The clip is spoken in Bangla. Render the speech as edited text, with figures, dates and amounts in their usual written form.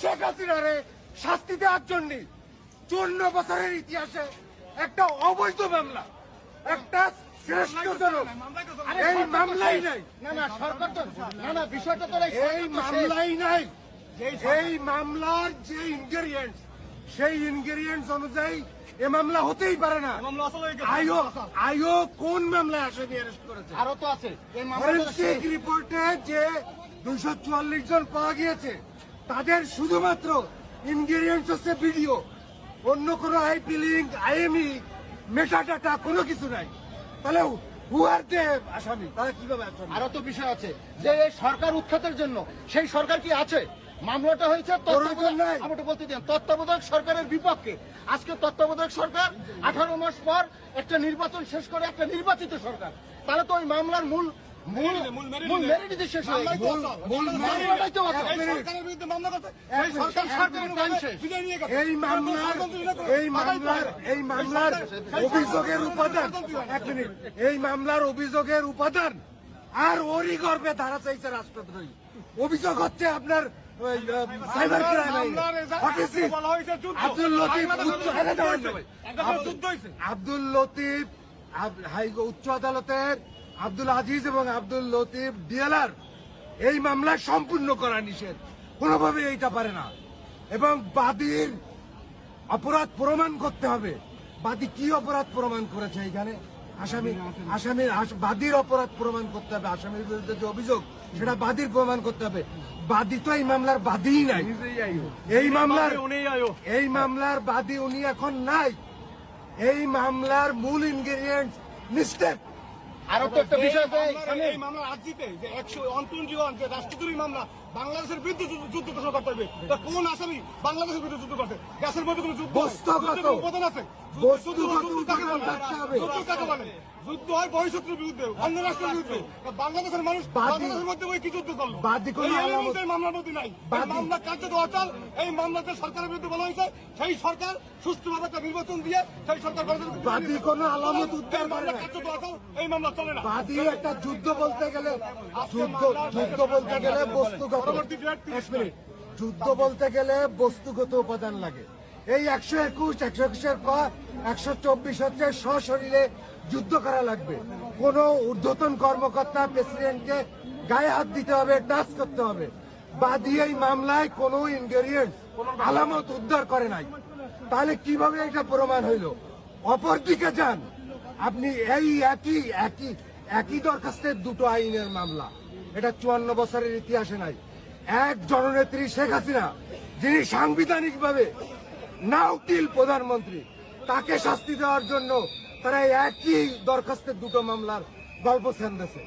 শেখ হাসিনারে শাস্তি দেওয়ার জন্য 54 বছরের ইতিহাসে একটা অবৈধ মামলা, একটা শ্রেষ্ঠজনক এই মামলাই নাই। না সরকার তো না বিষয়টা তো এই মামলাই নাই। এই মামলার যে ইনগ্রেডিয়েন্টস, সেই ইনগ্রেডিয়েন্টস অনুযায়ী এ মামলা হতেই পারে না। আয়োগ কোন মামলায় আসামি অ্যারেস্ট করেছে? আরো তো আছে এই ফরেনসিক রিপোর্টে যে 244 জন পাওয়া গিয়েছে, তাদের শুধুমাত্র ইনগ্রেডিয়েন্টস হচ্ছে ভিডিও, অন্য কোনো আইপি লিঙ্ক, আইএমই, মেটাডাটা কোনো কিছু নাই। তাহলে হুয়ার দে আসামি, তাহলে কিভাবে আসামি? আরো তো বিষয় আছে যে এই সরকার উৎখাতের জন্য সেই সরকার কি আছে? মামলাটা হয়েছে তত্ত্বাবধায়ক সরকারের বিপক্ষে। আজকে তত্ত্বাবধায়ক সরকার 18 মাস পর একটা নির্বাচন শেষ করে একটা নির্বাচিত সরকার, তাহলে তো ওই মামলার মূল মেরিট শেষ হয়ে গেছে। এই মামলার অভিযোগের উপাদান, এই মামলার অভিযোগের উপাদান আর ওরই গর্বে ধারা চাইছে রাষ্ট্রদ্রোহী। অভিযোগ হচ্ছে আপনার সাইবার ক্রাইম আব্দুল লতিফ উচ্চ আদালতের আব্দুল আজিজ এবং আব্দুল লতিফ ডিএলআর এই মামলা সম্পূর্ণ করা নিষেধ, কোনোভাবে এইটা পারে না। এবং বাদীর অপরাধ প্রমাণ করতে হবে। বাদী কি অপরাধ প্রমাণ করেছে? এইখানে বাদীর অপরাধ প্রমাণ করতে হবে। আসামির বিরুদ্ধে যে অভিযোগ, সেটা বাদীর প্রমাণ করতে হবে। বাদী তো এই মামলার বাদীই নাই। এই মামলার বাদী উনি এখন নাই। এই মামলার মূল ইনগ্রেডিয়েন্টস মিস্টেক। আরো তো একটা বিষয় এই মামলার আর্জিতে যে 151 যে রাষ্ট্রদ্রোহী মামলা বাংলাদেশের বিরুদ্ধে যুদ্ধ ঘোষণা করতে হবে, তা কোন আসামি বাংলাদেশের বিরুদ্ধে যুদ্ধ করছে? দেশের মধ্যে কোন যুদ্ধ উপাদান আছে? যুদ্ধ হয় বহিঃশত্রুর বিরুদ্ধে, অন্য রাষ্ট্রের বিরুদ্ধে। বাংলাদেশের মানুষ বাংলাদেশের মধ্যে ওই কি যুদ্ধ করলো? মামলার মধ্যে নাই। মামলা কার্যত অচল। এই মামলাতে সরকারের বিরুদ্ধে বলা হয়েছে সেই সরকার সুষ্ঠুভাবে একটা নির্বাচন দিয়ে সেই সরকার বাদী কোনো আলামত উদ্ধার করে না। কার্যত অচল, এই মামলা চলে না। বাদী একটা যুদ্ধ বলতে গেলে যুদ্ধ বলতে গেলে বস্তুগত উপাদান লাগে। এই 121 ক 124 হচ্ছে সশরীরে যুদ্ধ করা লাগবে। কোন ঊর্ধ্বতন কর্মকর্তা প্রেসিডেন্টকে গায়ে হাত দিতে হবে, টাচ করতে হবে। বাদী এই মামলায় কোন ইনগ্রেডিয়েন্টস, আলামত উদ্ধার করে নাই। তাহলে কিভাবে এটা প্রমাণ হইল? অপরদিকে যান আপনি, এই একই দরখাস্তের দুটো আইনের মামলা। এটা 54 বছরের ইতিহাসে নাই। এক জননেত্রী শেখ হাসিনা, যিনি সাংবিধানিকভাবে নাউটিল প্রধানমন্ত্রী, তাকে শাস্তি দেওয়ার জন্য তারা একই দরখাস্তের দুটো মামলার গল্প ছেন্দেছে।